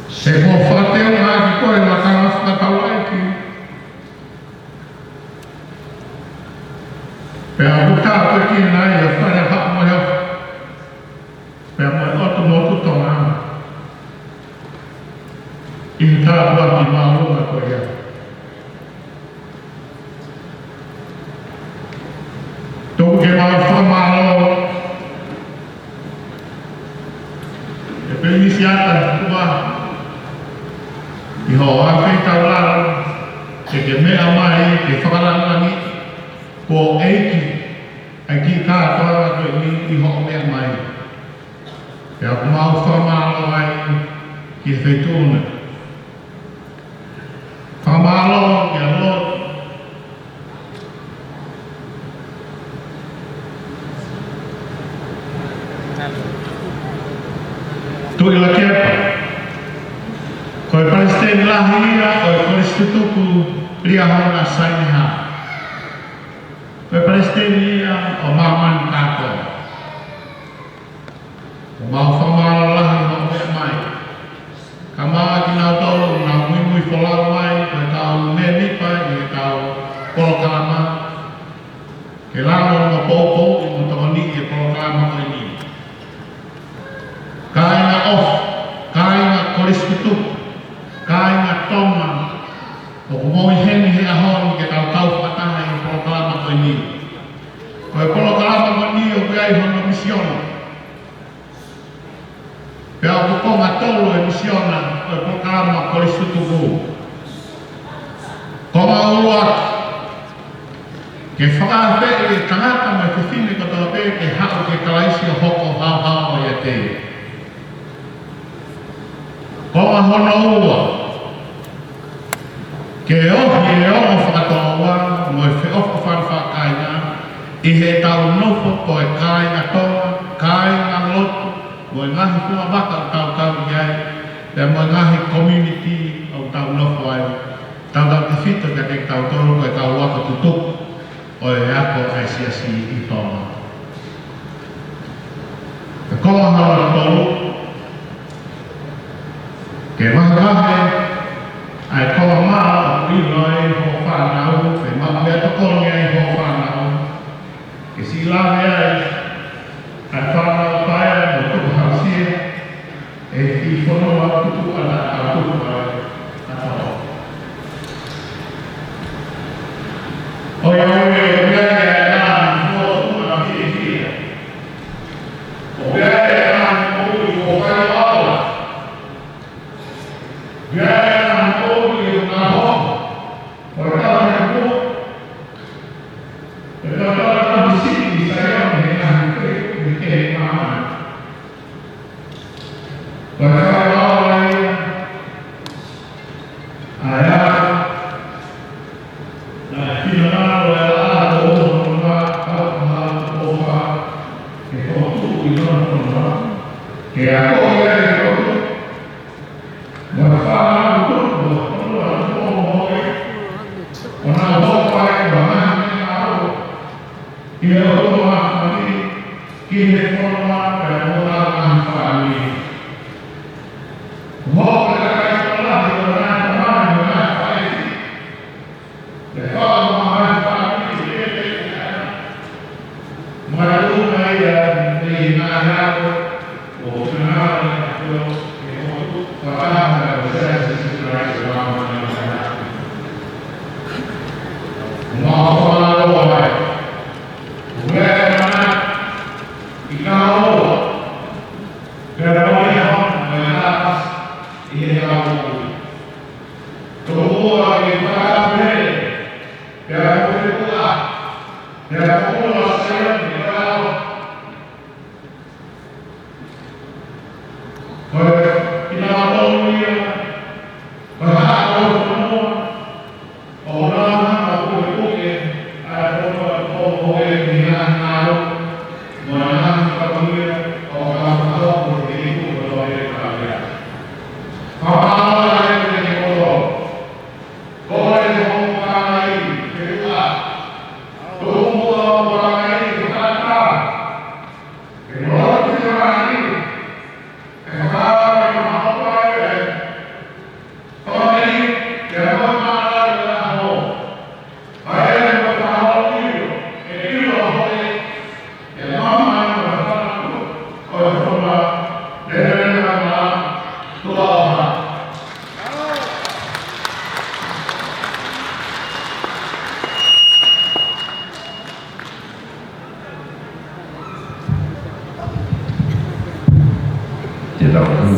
Se mo fate una koe la kana na taulaiki. Pe a buka pe ki na ia fare ha mo ia. Pe mo o to mo tu tonga. Inta wa di malu na ko ia. Tu ke ma fa malo. E pe iniciata tua. I ho a pe taularo. Ke mea mai ke whakalangangi. Ko eiki, ai ki kātoa koe ni I ho mea mai. E a kumau whamalo ai ki e whaitūna. Whamalo ki a lot. Tui la kepa. Koe Palestine lahi ia, koe Kristutuku ria hona sainiha. Koe Palestine o maman kako. O mau whamara lahi no mea mai. Ka maa ki nau tau na mui wholau mai, koe tau me nipa I tau polokalama. Ke lano no popo I mo tawani e polokalama koe ni. Kainga off, kainga koriskutu, kainga tonga. O kumoi heni he ahoni ke tau tau whataha I polokalama koe ni. Koe polokalama koe ni o kai hono misiona. Pea o kukonga tolo e misiona koe polokalama koriskutu ku. Koma uruak. Ke whakaate e tangata mai whiwhine katoa pe ke hao ke kalaisi o hoko hao hao I a te. Koma hono ua. Ke ohi e ongo whakatoa mo e whiofo whanwhakaina I he tau nofo ko e kāinga tonga, kāinga lotu, mo e ngahi kua waka o tau tau iai, e mo e ngahi community o tau nofo ai. Tau tau te whito ka te tau toro ko e tau waka tutuku o e ako e siasi I tonga. Ke konga hana tolu, ke mahakahe, ai konga maa o iloi ho whanau, ke maa mea tokongi ai ho whanau. Ke silawe ai, ai whanau paia mo tuku hausia, e I whanau tuku ana a tuku ai, a whanau. Oi,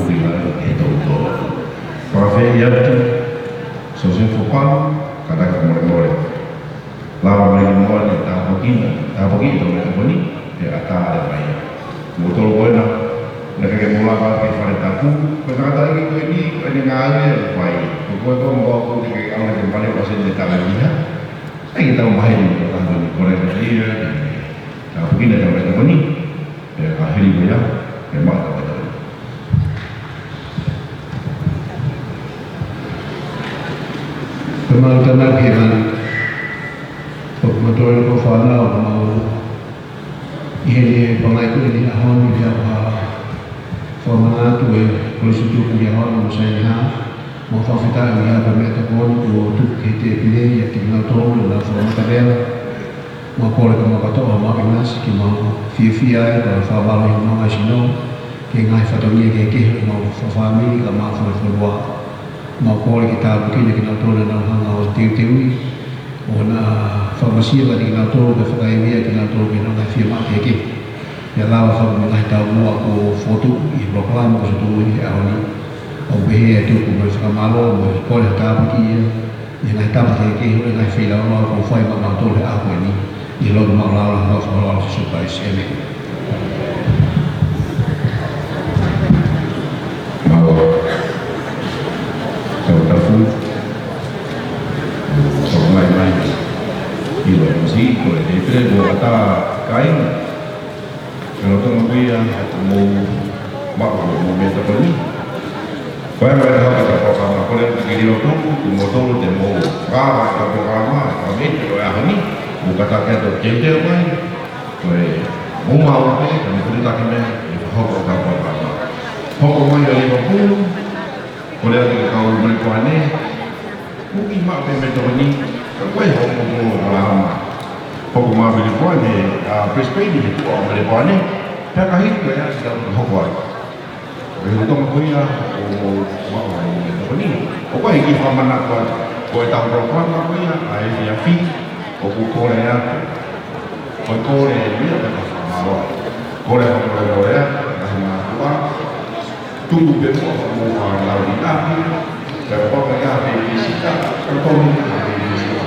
bila itu para feria sosial fokal kadang mulai lawan lagi mulai tak begini mereka bani dia kata ada baik betul boleh nak kaya mula kan kita tahu kata lagi tu ini ngalih baik pokok tu bawa aku di kalau yang paling pasien di tangan dia kita baik kalau boleh dia tak begini ada mereka bani dia akhirnya banyak memang tak betul. Memang tenang heran, betul itu fana mau ini pengaiku ini ahon dia fana tu polisi tu dia ahon misalnya mau fakta dia bermeta pun tu kita pilih ya kita tahu lah fana kadang mau kau kalau mau kata mau kenas kita mau via kalau fabalo yang mau asino kita ngai fatoni kita mau family kalau mau fabalo mau kau kita mungkin kita tahu dalam hal tiu-tiu ona farmasi bagi kita tahu berfakai dia kita tahu kita nak firma kita ya lawa kalau kita tahu aku foto di program itu di awal au behia tu ko berfakai malo kau kita bagi yang kita bagi kita nak firma aku fai mau tahu aku ini di luar mau lawan mau supaya sini si boleh dia boleh kata kain kalau tu mungkin mau minta beli kau yang ada kata apa kau yang pergi di waktu motor dia mau apa kami kalau yang ni bukan tak ada kerja main kau mau apa kami perlu tak kena hok hok main dari waktu kau yang kau berkuat ni mungkin mak minta beli kau yang mau lama Pokok mobil itu ada prespaid itu mobil itu ada. Saya kahit banyak sedang berhubungan. Berhubung punya mau apa ni? Pokok yang kita mana kau tahu berapa punya ayat yang fee. Pokok kau yang kau dia ada sama. Kau yang sama apa? Tunggu besok mau lalu lagi. Berapa kaya di sini? Kau ni di sini.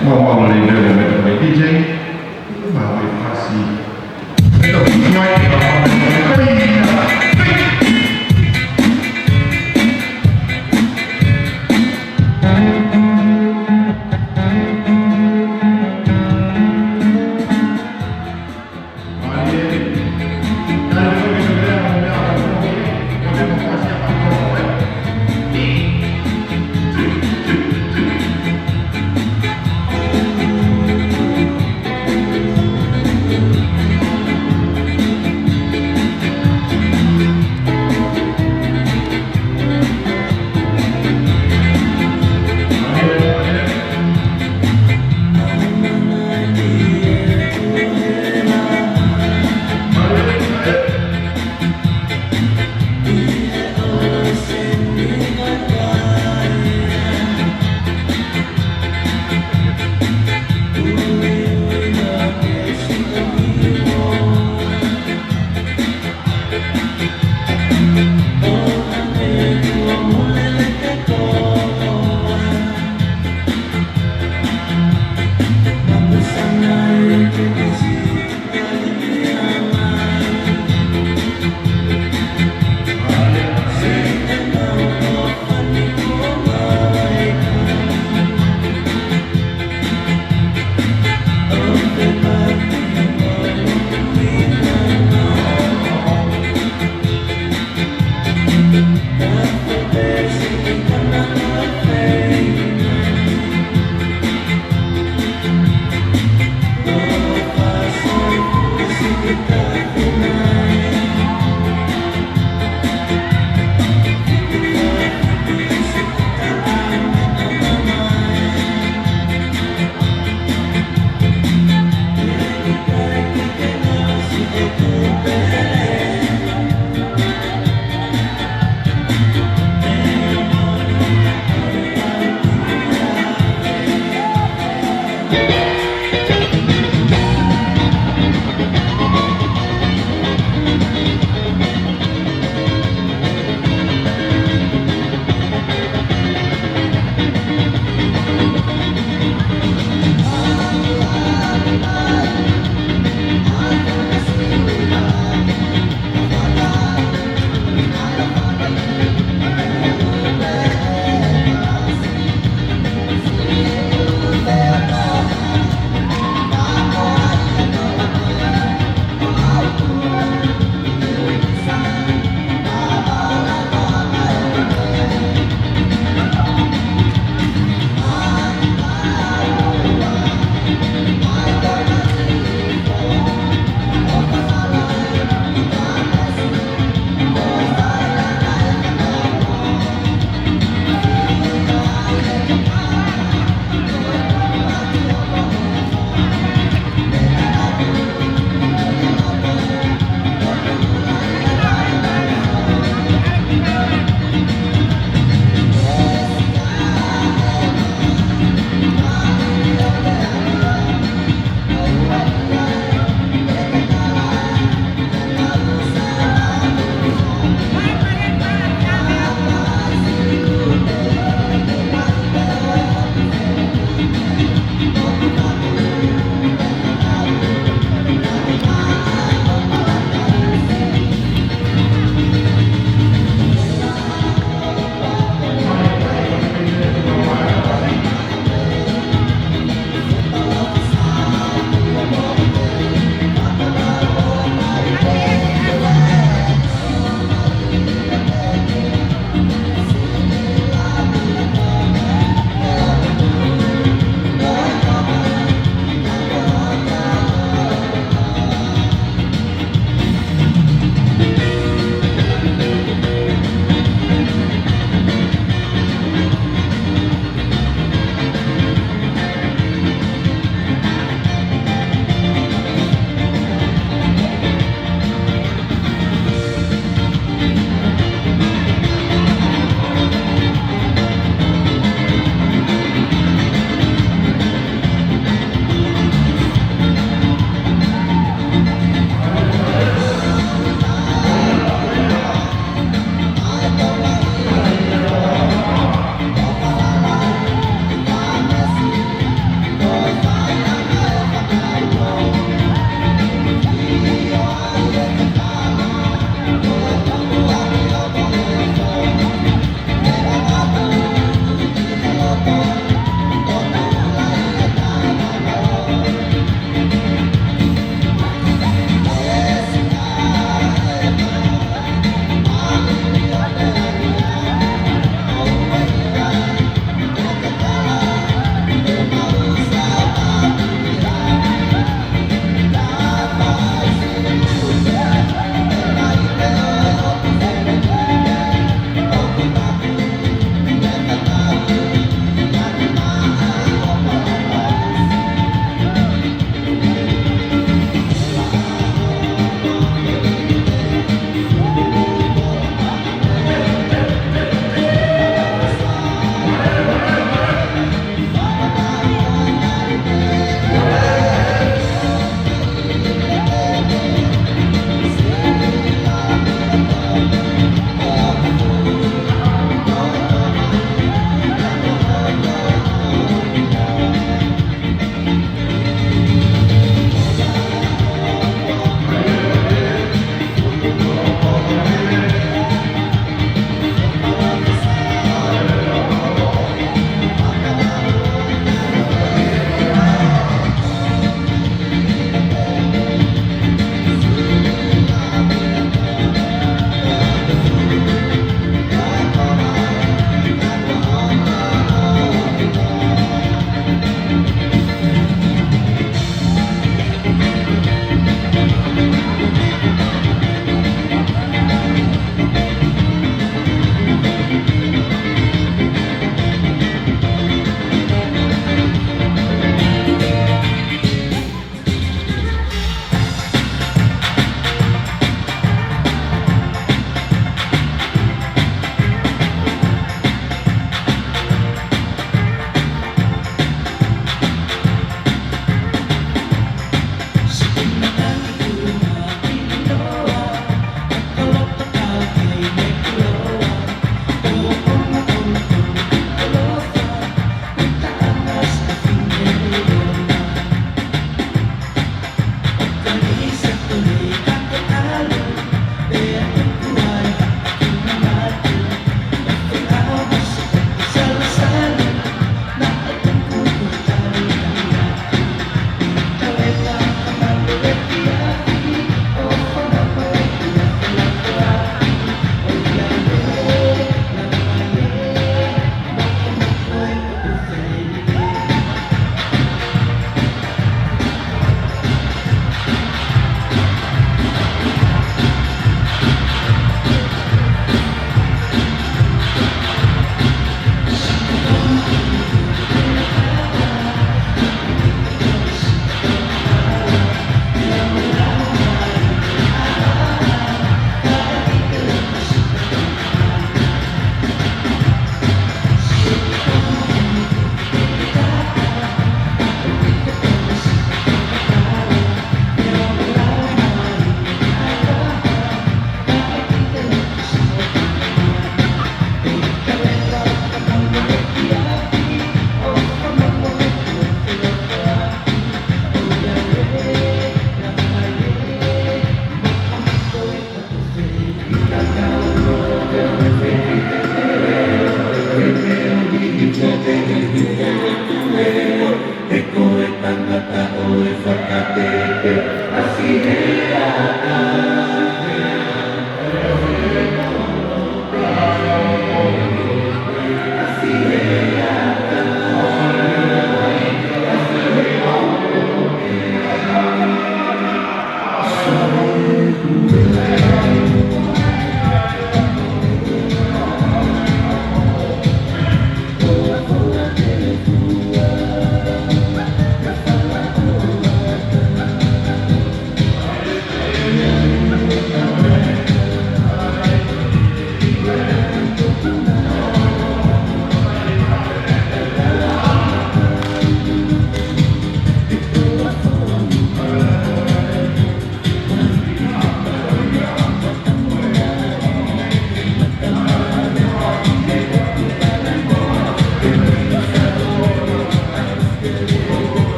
Mau boleh dia DJ, mau kasih. Itu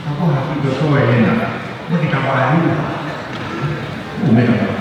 Ako hati ko so ay Umeka.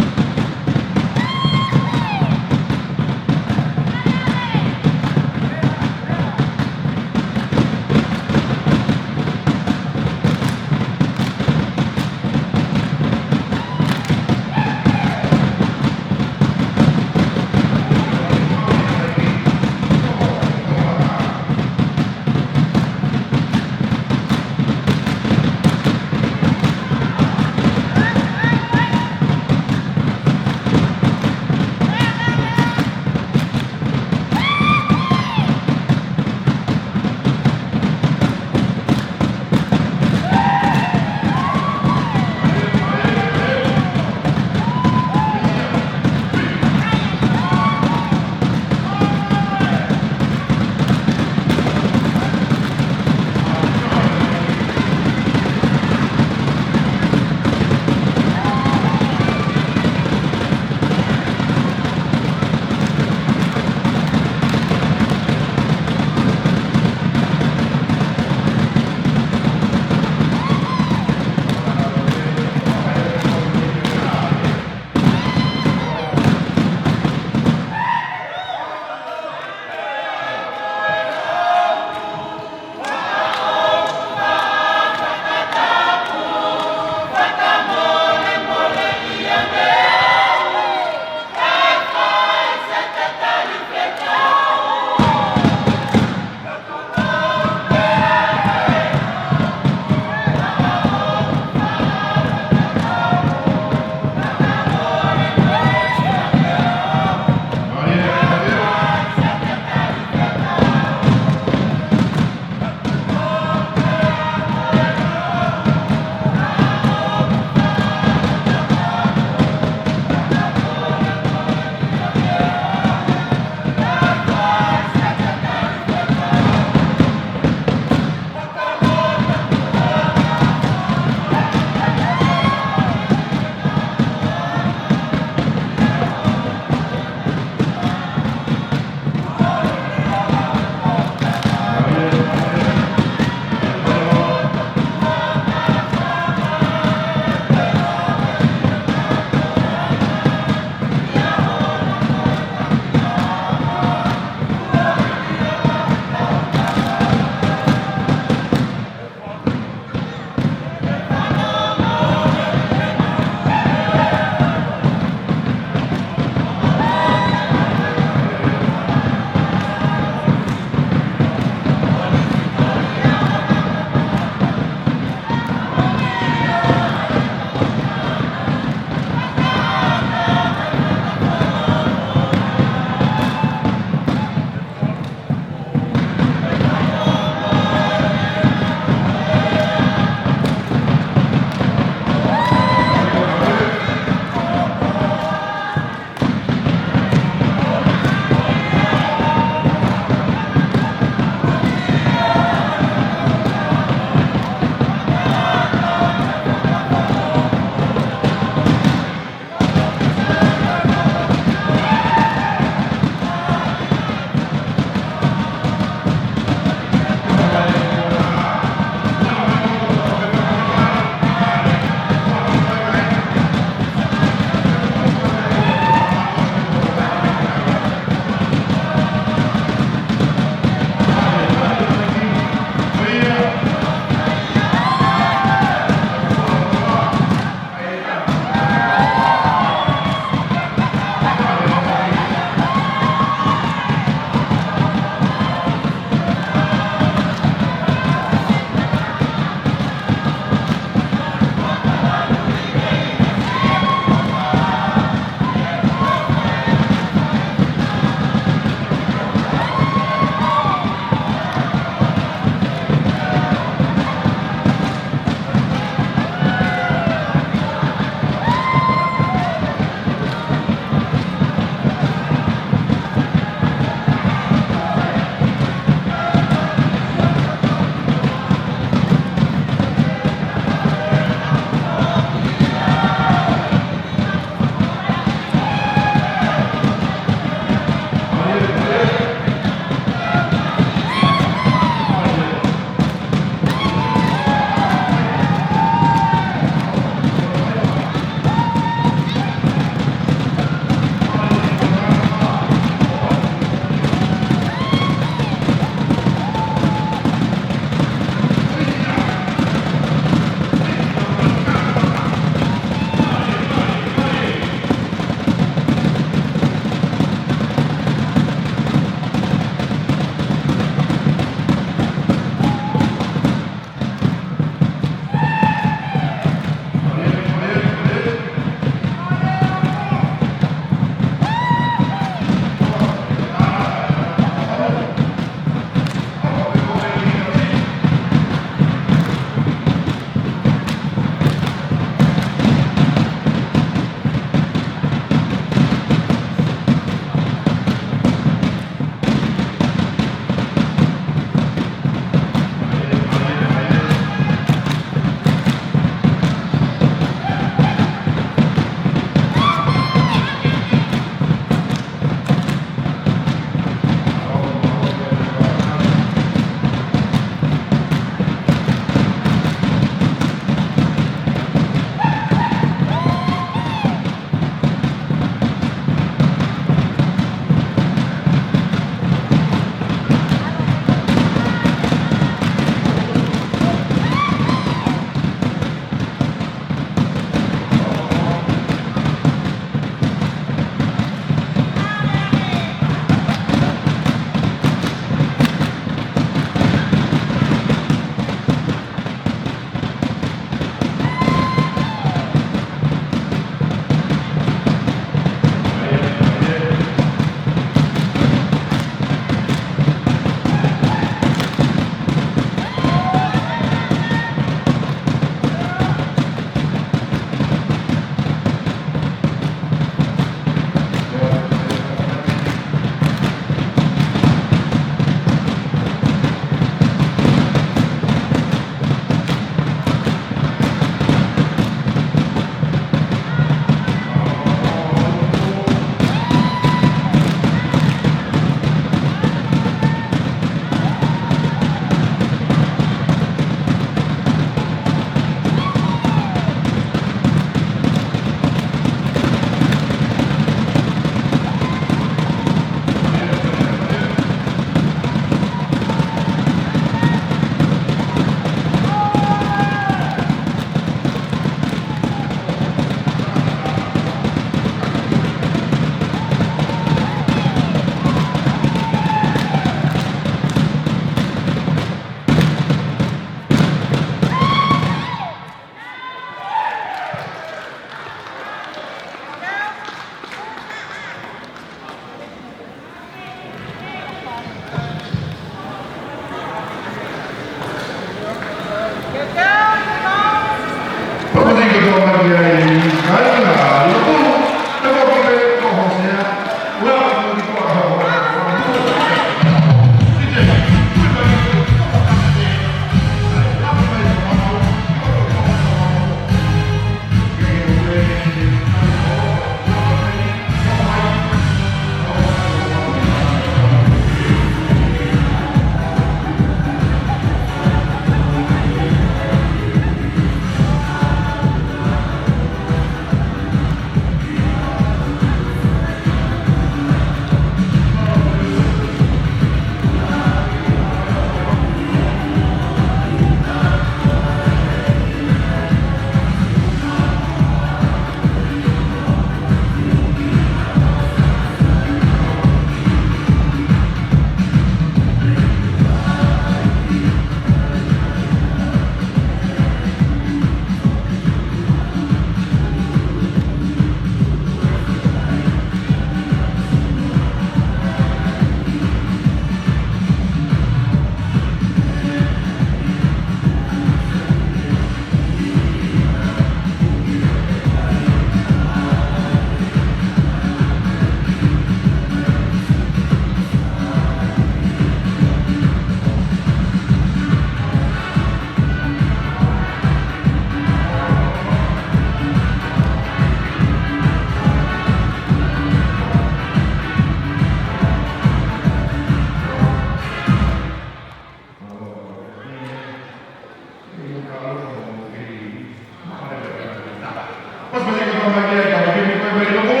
masih kita bagian kalau kita bagi dulu.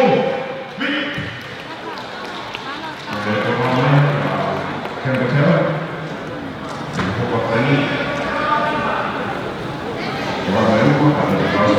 Ada pemain yang kecewa. Pokok tadi. Orang baru pun ada kalau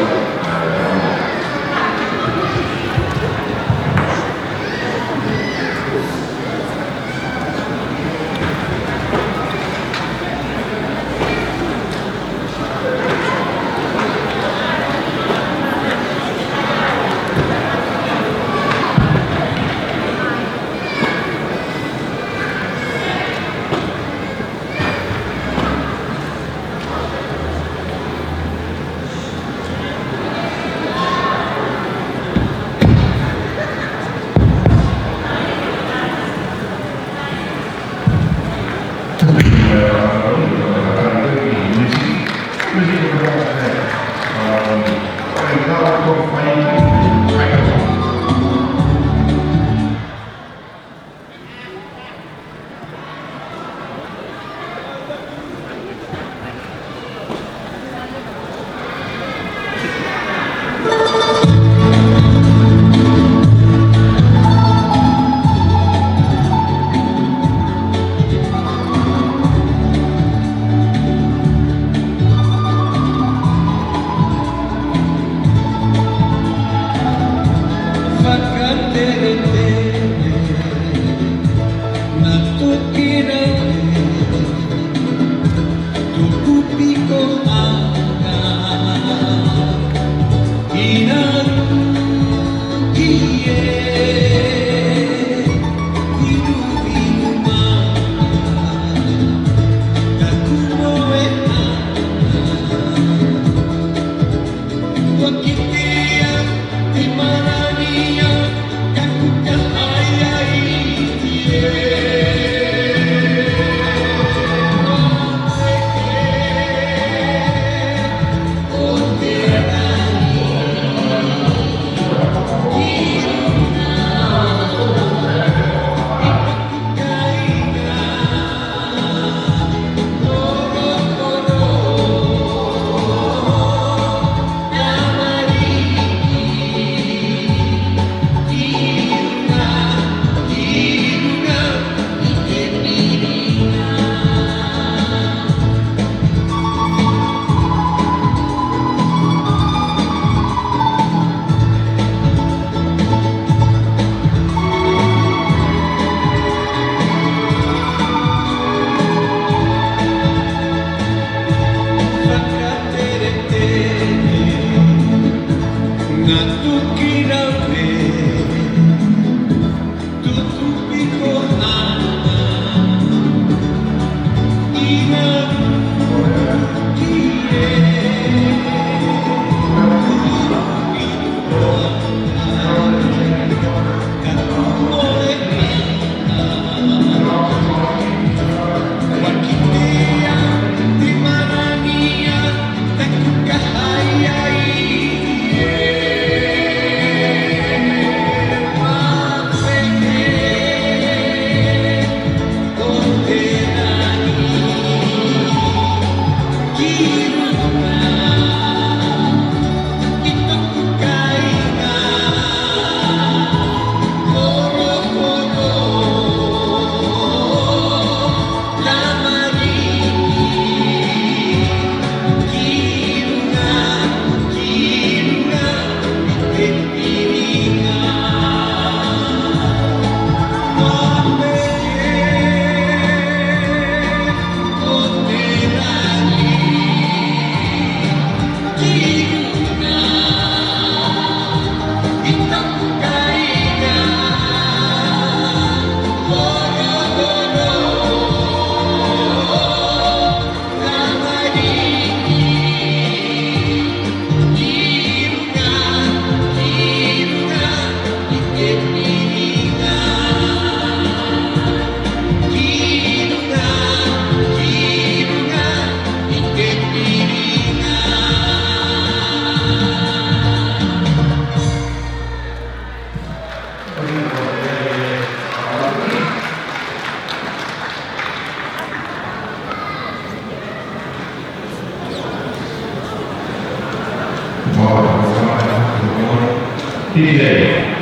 DJ,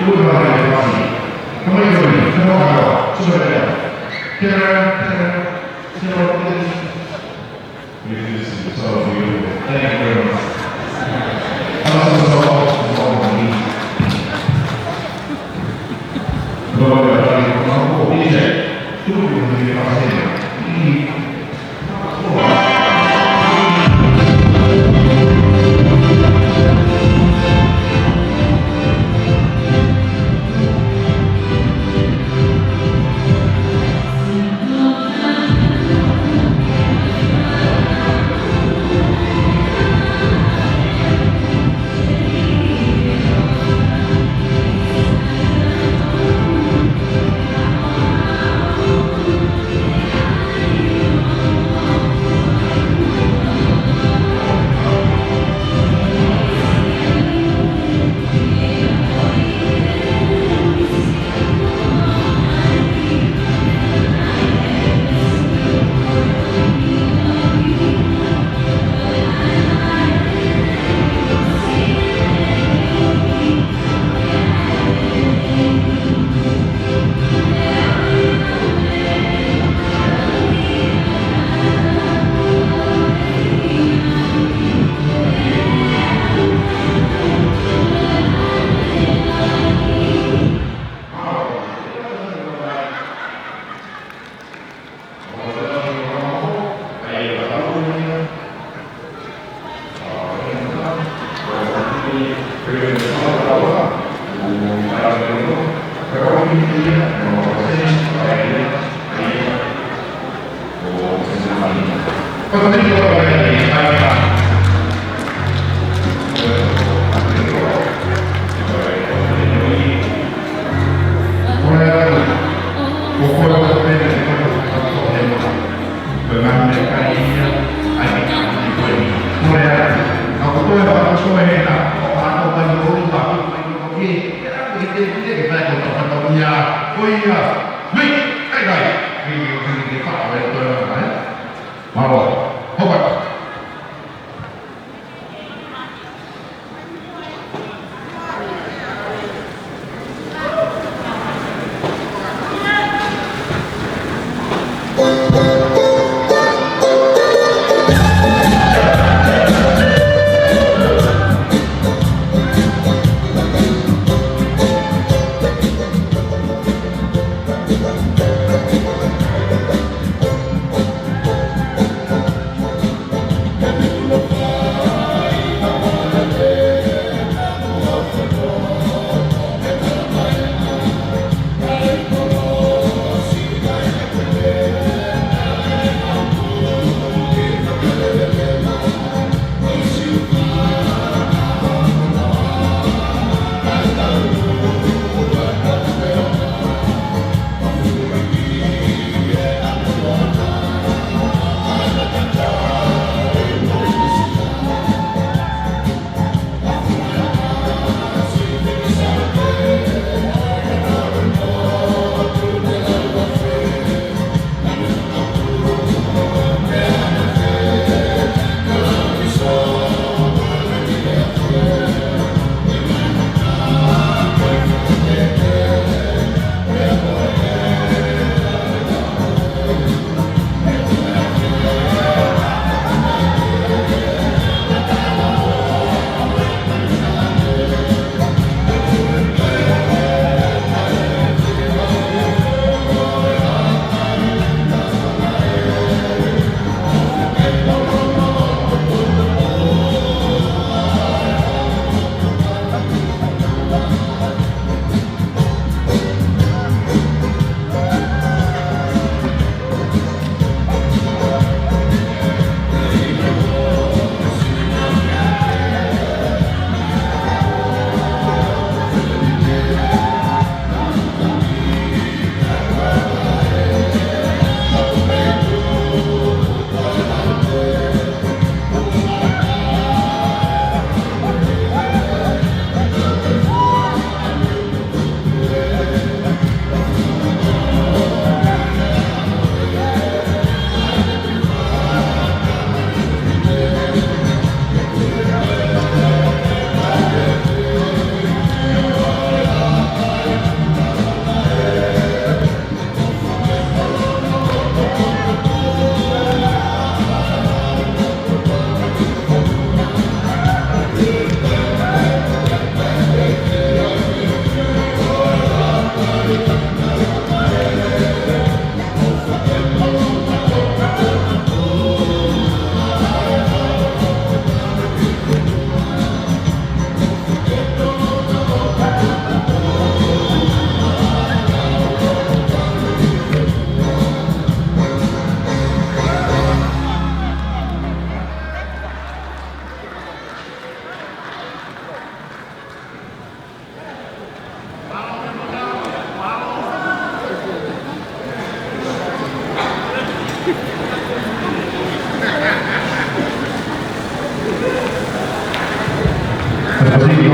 lu kenal dengan pasti. Kamu yang beri, semua kalau sudah ada. Kira, this is so beautiful. Thank you very much.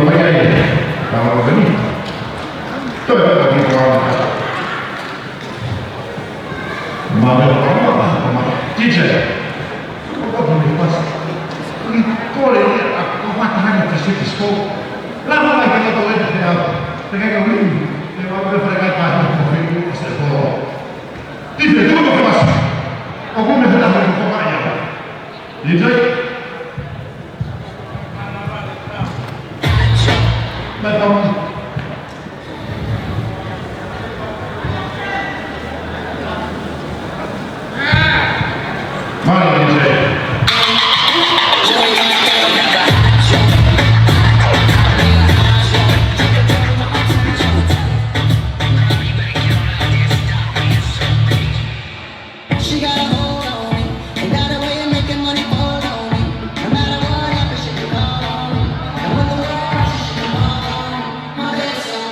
lo vaya a ir, vamos a venir. Todo el mundo vamos a teacher, apa ni pas? Ni kore ni aku matahan itu sih sekolah. Lama lagi kita tahu itu dia. Tengah kau ini, dia mau berperang dengan kau itu sekolah. Teacher, tu apa pas? Aku mesti dah berbuat apa ya? Teacher, macam Mari DJ. She got a hold on me, and got a way of making money fall on me. No matter what happens, she can call on me. And when the world crashes, she can call on me. My bed's on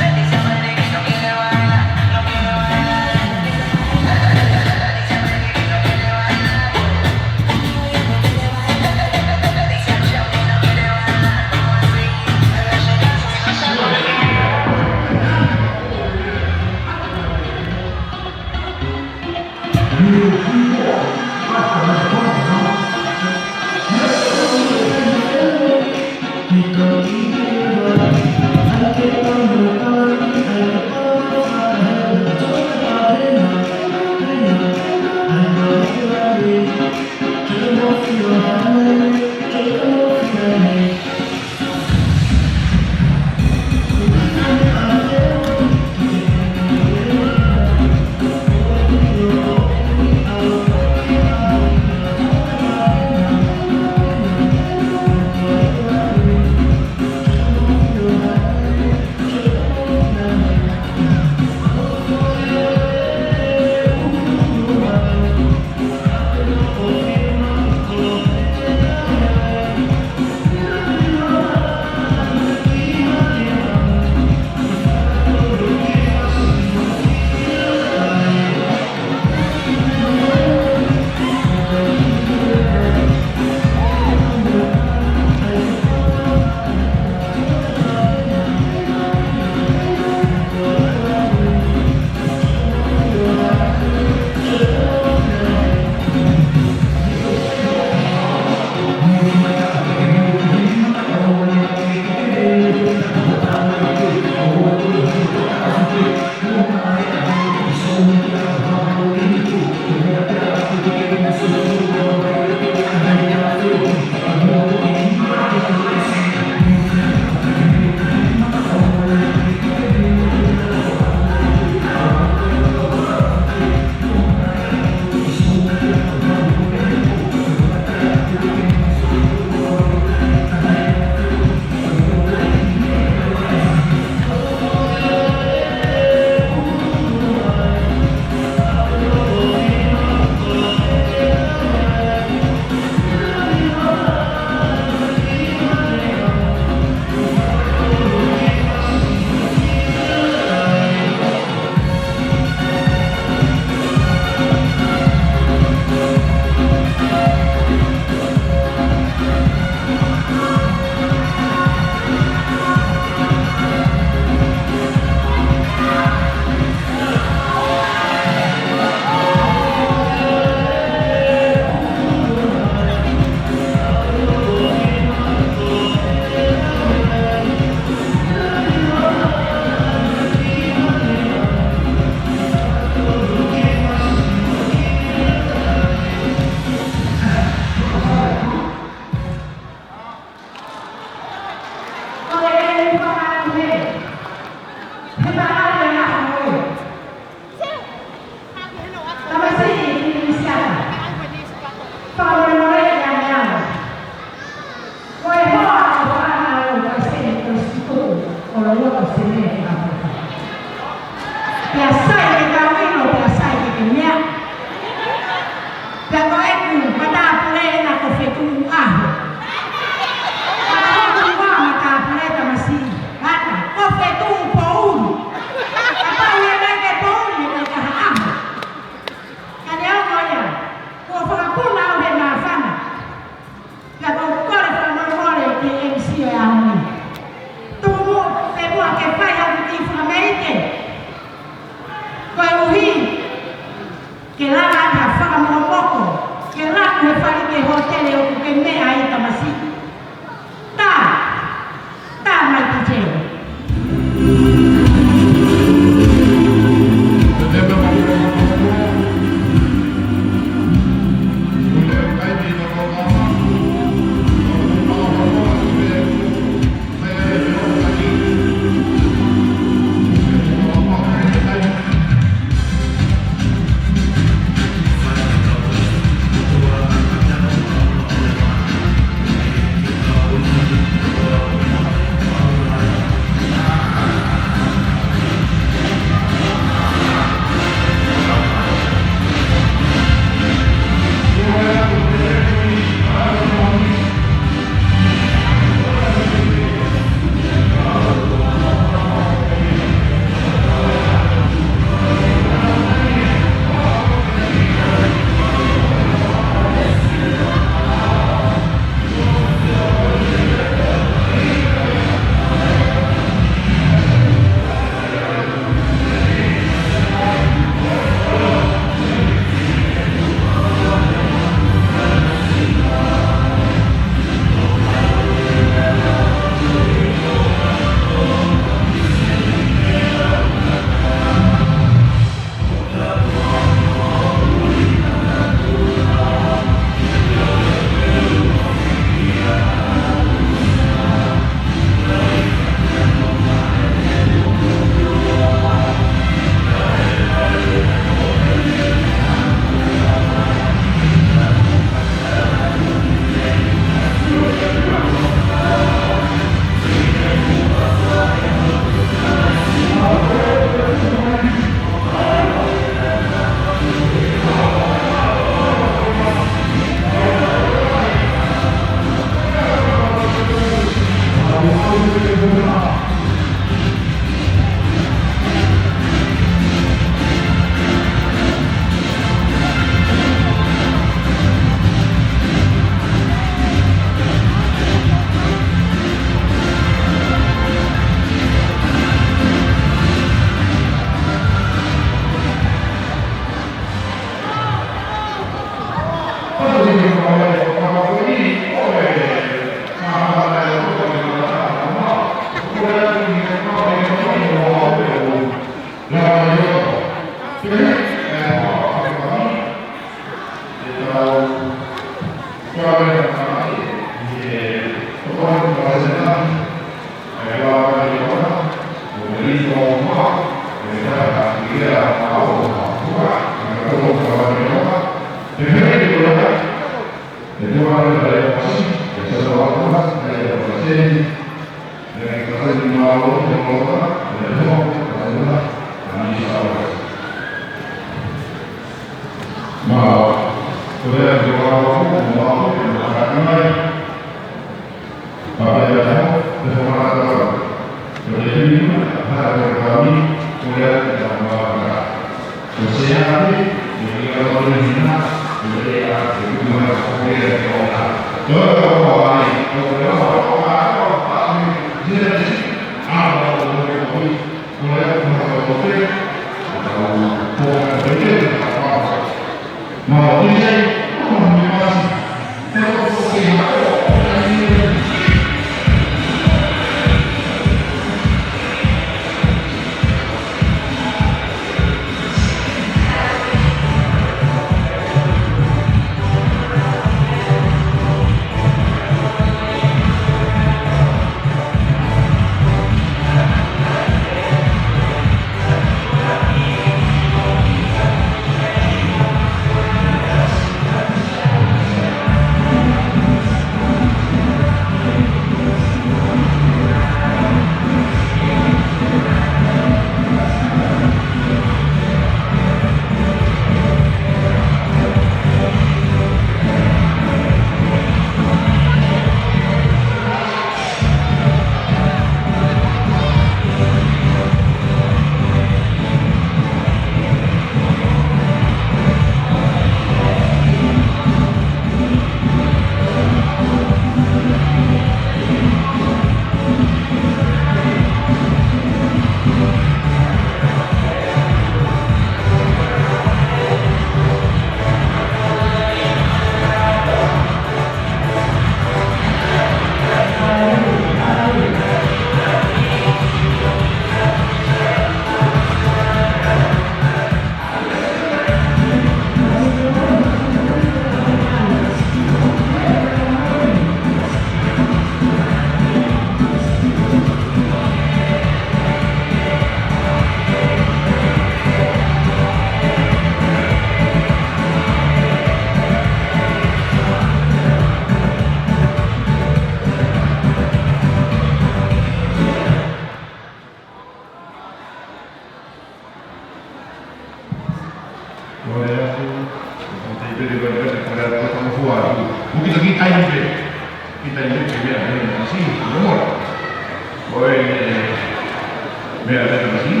biar ada masih,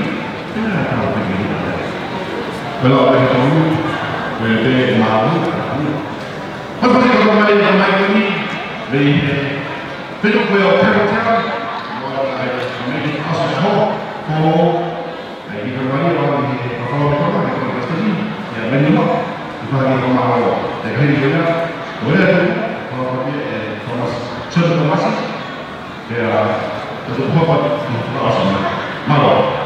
tahu begini. Kalau ada tahu, berarti malu. Apa sih kalau main ini? Di Philip Will Carroll, maybe asal di kembali orang di kalau di pasti ya benar. Bagi pemahaman, jadi kita boleh kalau dia contoh masih ya untuk apa itu asal malu.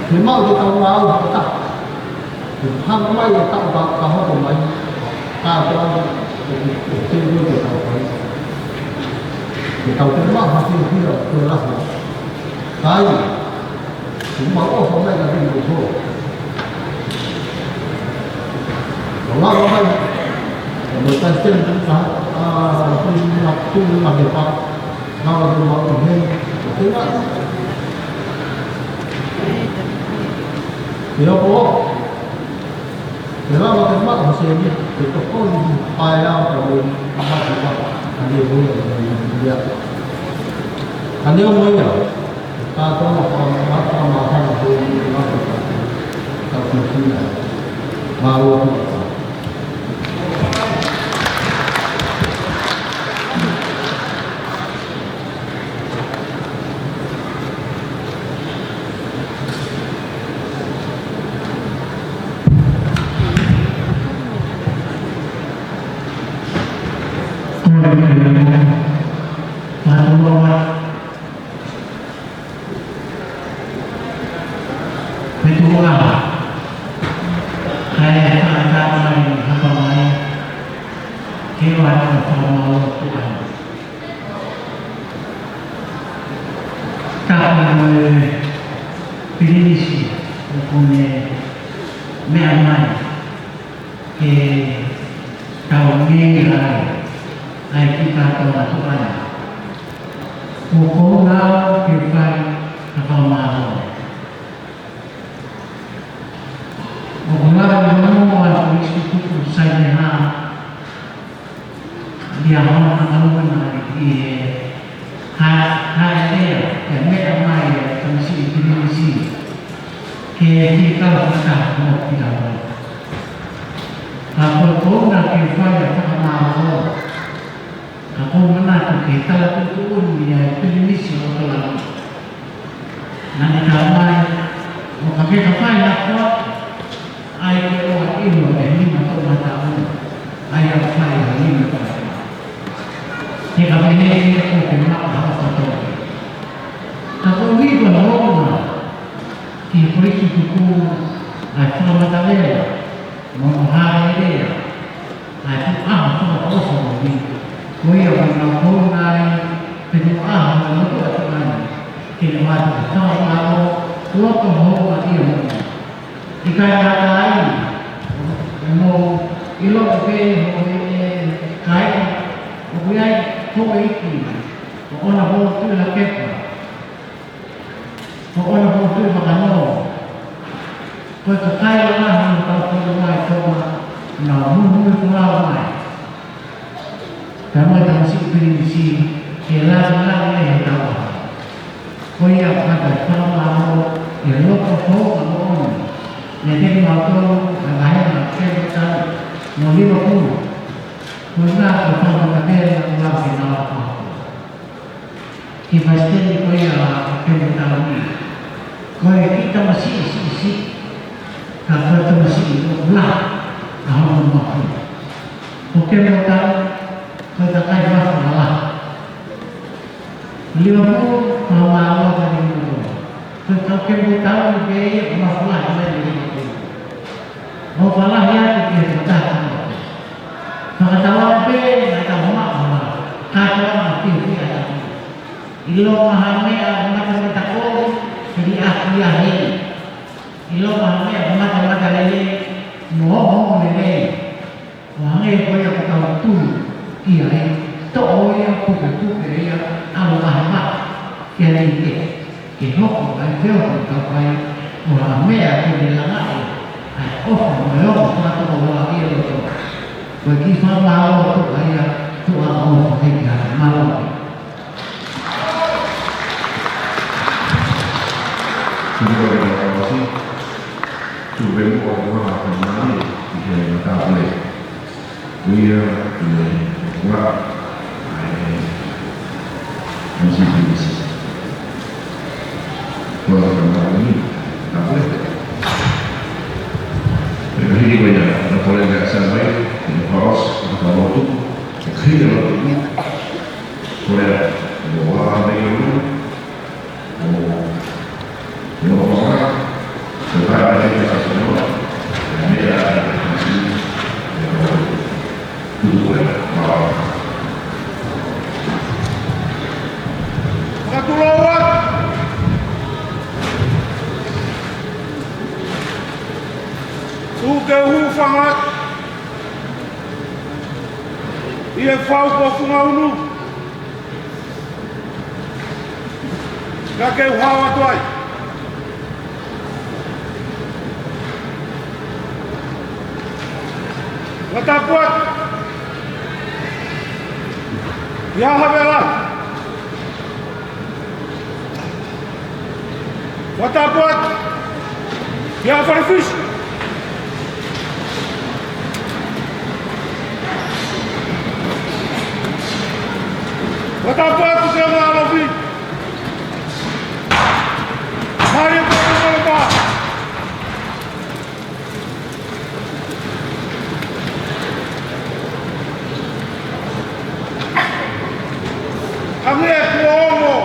Memang dia tahu tahu tak. Hang mai tak tahu tahu mai. Tahu tahu. Dia dia tahu. Dia tahu memang hasil dia kelas. Kai. Semua orang sampai lagi itu. Allah bukan sen waktu lagi pak. Kalau mau ini tidak. Dia boh. Dia makan mak masih ni. Itu pun payah kalau mak dia boleh dia. Kan dia mau ya. Kalau makan makan boleh makan. Kalau tidak baru Wala ko pa magkabela ang mga ginawa ko. Kipastin ko yung pinatawag niya. Kaya kita masisi. Kapag ito masisi, wala. Ako mo. Okay mo tayo. Kaya tayo masalah. Lima mo, mamawa ka rin mo. Kaya okay mo tayo, kaya masalah ka rin mo. O pala yan, kaya matatawa. Makatawa pa eh, natawa ka. Katawa ang TV at ilo mahami ang mata-mata ko, hindi ako yahin. Ilo mahami ang mata-mata lele, mo lele. Wangi ko yung katawag iyay, too yung puga-puga yung ang mahama. Yan hindi. Kinoko ang Diyos, kapay, mahami ang kinilangan. Ay, mayroon sa mga ilo ito. Bagi sa mga ito ay tuwa ako sa kanya, marami. Hindi ko rin ako kasi subay mo ako mga kapamali hindi ay matapos kuya wala ay masipis wala kang marami tapos pero hindi ko niya nakulang ka sa may paros nakamoto kaya naman kaya wala na yun yung orang setelah ada kita semua ini ada masih dulu malam Katulawat! Suke hufangat ia fau ko fungaunu Kakek hawa tuai Watapuat Ya habela Watapuat Ya farfish Watapuat Kusema Alafi Hari Pemulpa Kami kuomo.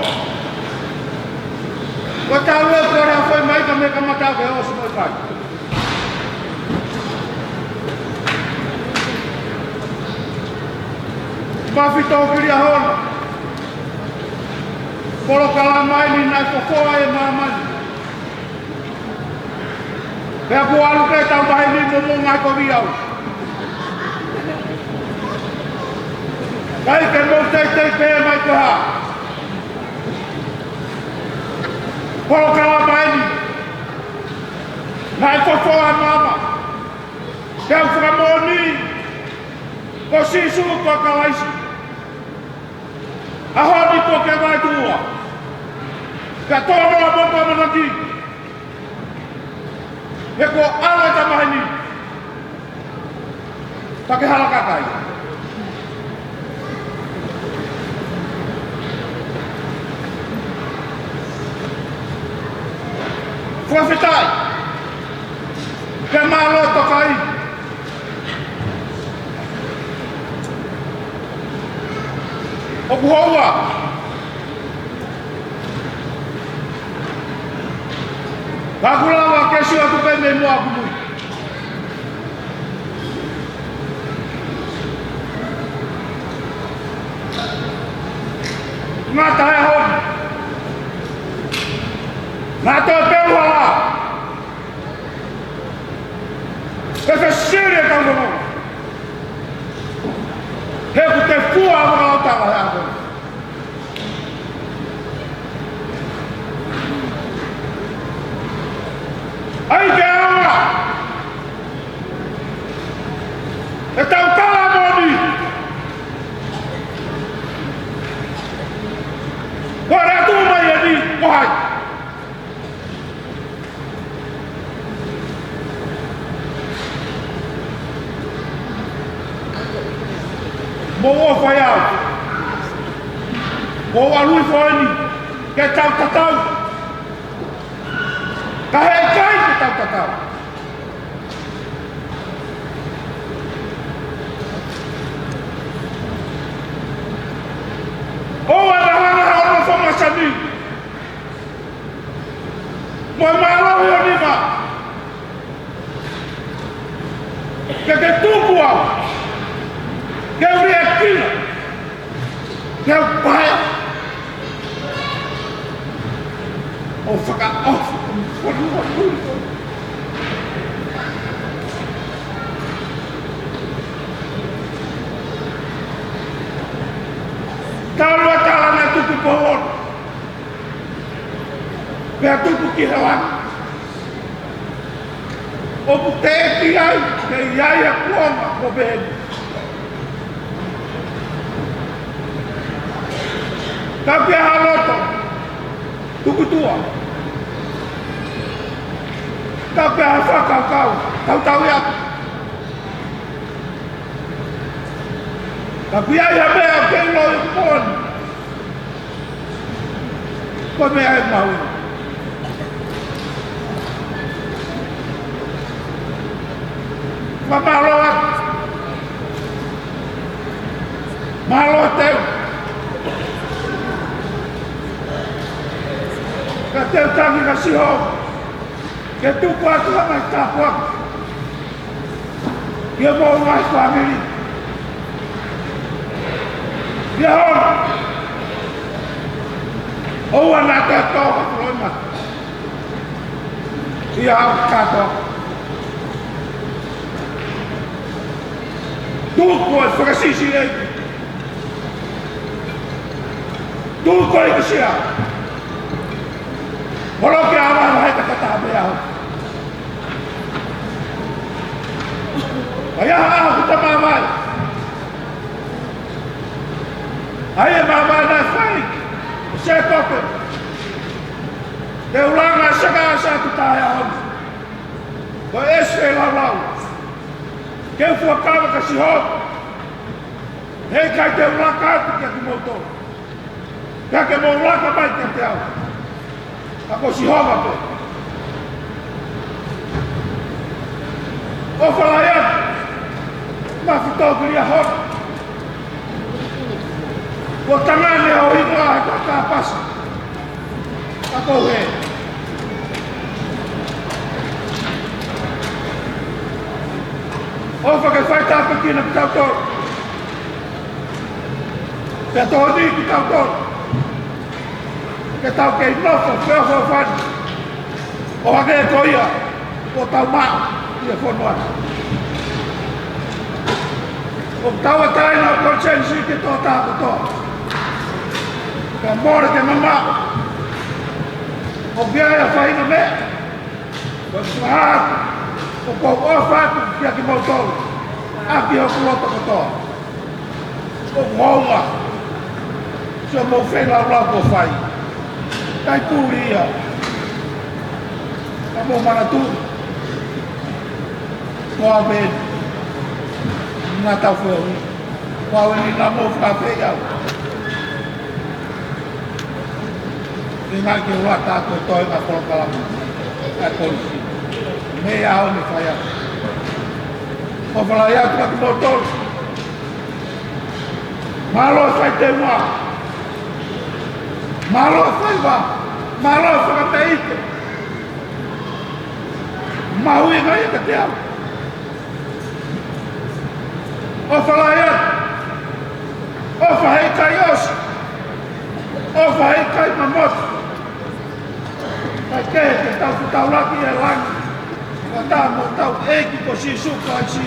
Watawe kora foi mai kami kamata ke os mai kai. Bafito kiri ahon. Polo kalamai ni nai kokoa e mamani. Pe aku alu ke tambah ini momo ngai ko biau. Kai ke mo tei pe mai ko ha. Polo kalamai ni. Nai kokoa mama. Ke framoni. Ko sisu ko kalaisi. Ahoni ko ke vai tua. Ka tono a bomba manati. He ko ala ta mahini. Pakai halaka kai. Fuafitai. Ke malo to kai. Obuhowa. Bakulawa kesho atupende mwa kumu. Ngata ya hon. Ngata pelwa. Essa série tango. Hebu te fua mga utang ako. Ay kaya! Itaw kala mo ni! Wala tumay ni buhay! Mo fai au. Mo alui foni. Ke tau tatau. Ka hei kai ke tau tatau. O ana hana ona fama sani. Mo malo yo ni ma. Ke tupu au. Ke uri akila. Ke upaya. O whaka off. Kalau kalana tuku pohon. Pea tuku ki hewan. O puteki ai. Ke iai a kuonga ko behen. Tapi haloto. Tuku tua. Tapi apa kau. Tahu ya. Tapi ayah mea pelo pon. Kau mea mau. Mamaloat. Malo teu. Kateu tangi kasiho. Ketu kuatu mai tapuak. Dia mau ngai family. Dia hon. Oh anak kato koloma. Dia kato. Tu kau fakasi sini. Tu kau itu siapa? Kalau kita awal hai kata tak boleh. Ayah aku tak awal. Ayah awal dah baik. Saya kotor. Dia ulang asal satu tahun. Kau esok lalu. Kau fokus kasih hot. Hei kau dia ulang kau tiada motor. Dia kau mau ulang apa itu dia? Ako si Homa po. O falayan. Mafito kaya hot. O tangan niya o ito ay kakapas. Ako he. O pagkafay tapos kinagtautor. Pero hindi kitautor. Cái tàu cây nó phải phơ phơ phân có cái tôi à có tàu mạo thì phân loạn ông tàu ở tay nó có trên gì cái to ta của to cả mò được cái mạo ông kia là phải nó mẹ còn phát ông có phát kia cái màu to áp kia không lo to to ông ngon à cho một phen lao của phải Kai kuria. Kamu mana tu? Kau ben. Nggak tahu film. Kau ini nama kafe ya. Dengan kira tak kutoi kapal kalam. Polisi. Meyau ni saya. Kau pelaya tu pakai motor. Malu saya tengok. Malo saiba, malo sakata ite. Maui ngai katiam. O falayat. O fahai kayos. O fahai kay mamot. Kake kita tahu lagi elang. Kata mau tahu kita si suka si.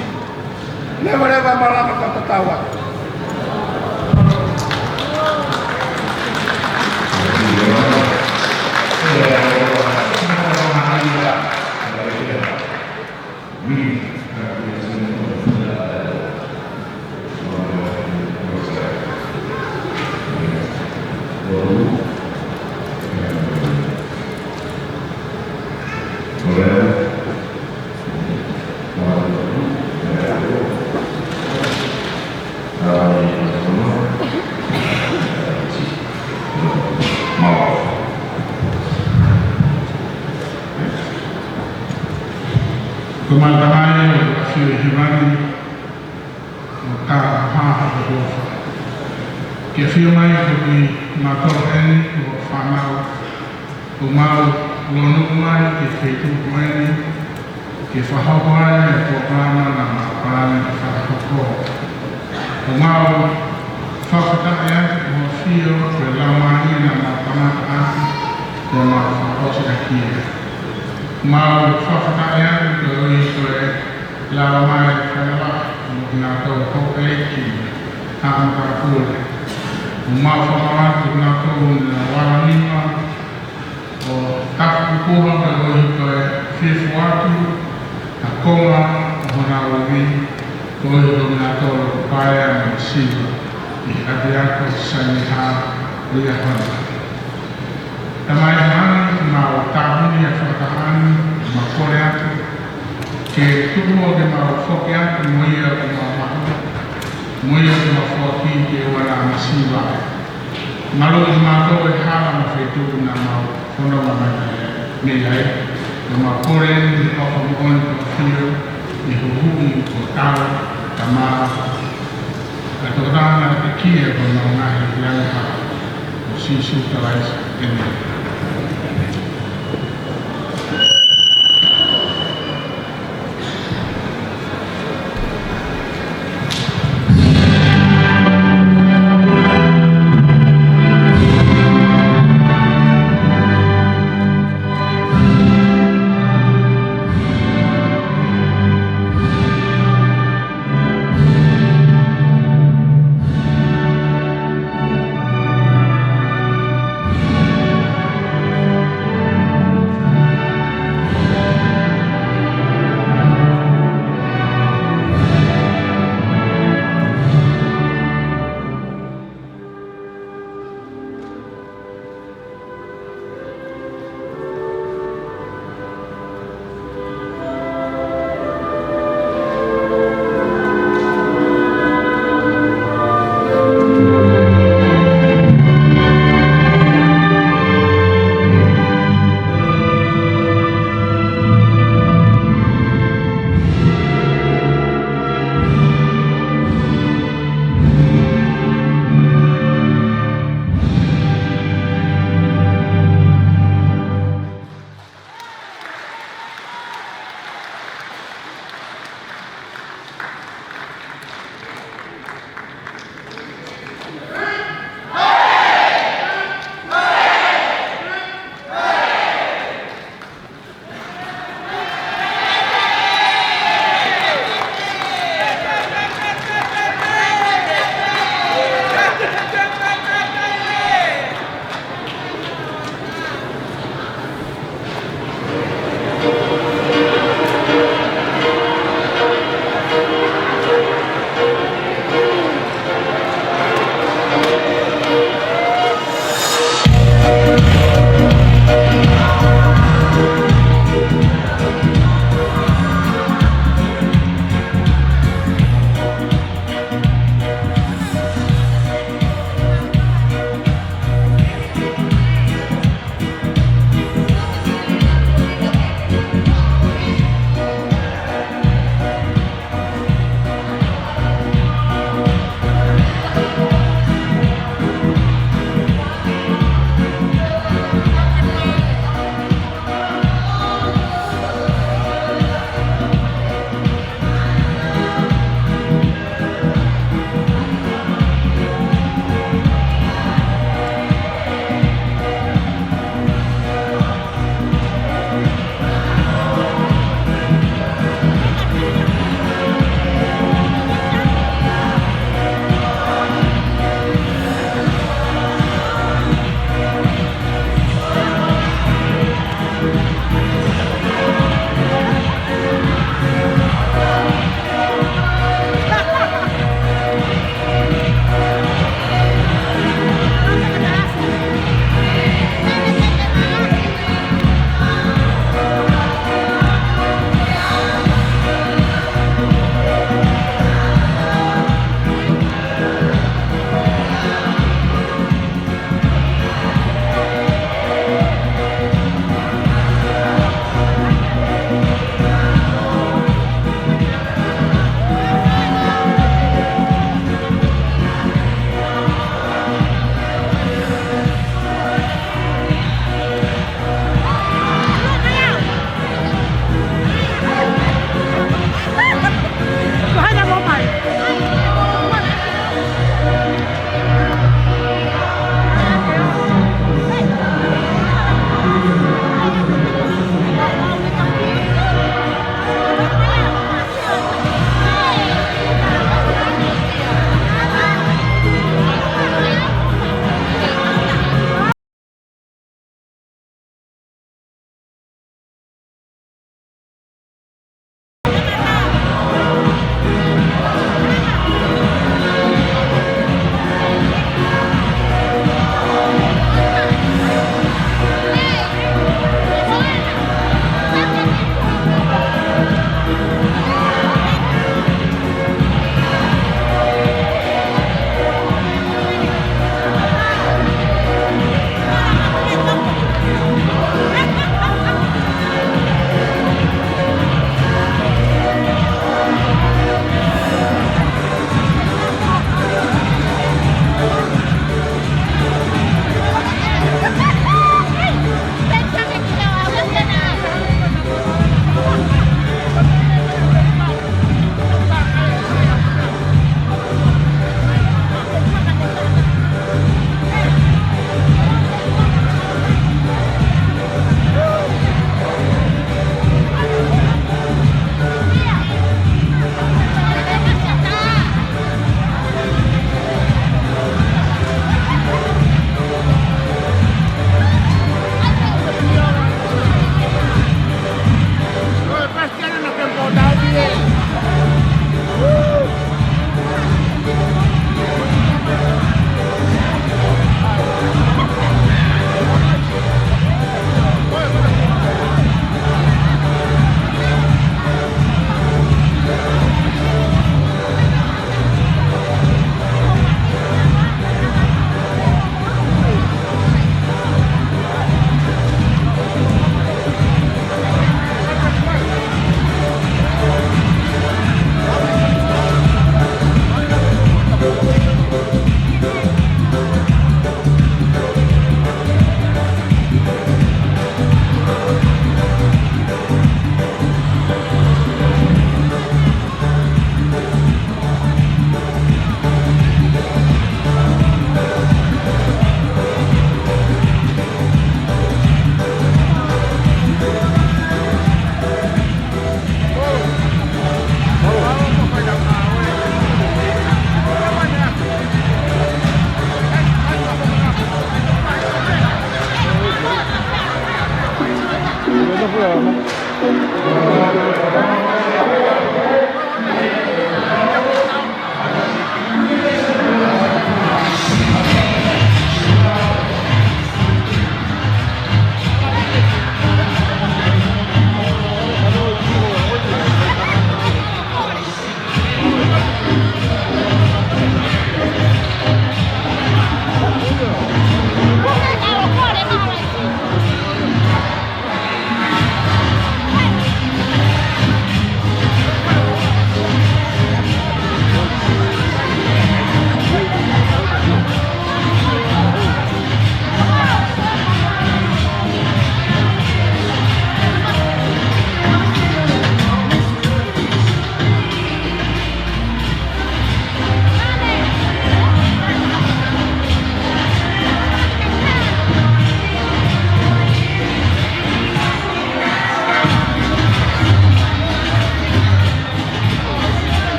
Leva malam kata tawa. Kumantangai o Asio Himani o ka haha o gofa. Ke whio mai o ki mātou eni o whanau o mau lonu mai ke whetu koeni ke whahoko ai e programa na mapane o whakako. O mau whakatai ati o whio ke laumani na mapanata ati te mau whakosi a kia. Mau whakatai ati te ui koe lau mai whanala o ngā tau hau eiki tāmata kore. O mau whakamati ngā tau na waranima o taku kura te ui koe whiwhu atu a konga o hana uwi koe o ngā tau paia na siwa I ate ako sani ha ria hana. Tamai hana ma o tāhuni a whakahani ma kore atu ke tuku o te ma o whoki atu moia o ma mahu moia o ma whoki ke wala ma siwa. Malo I mātou e hala ma whetuku na ma o whono ma mai me ai o ma kore ni o ka mooni o whio I huhui o tau ta ma a tōrana te kia ko nō ngahi ki anga o sisu tawais ene.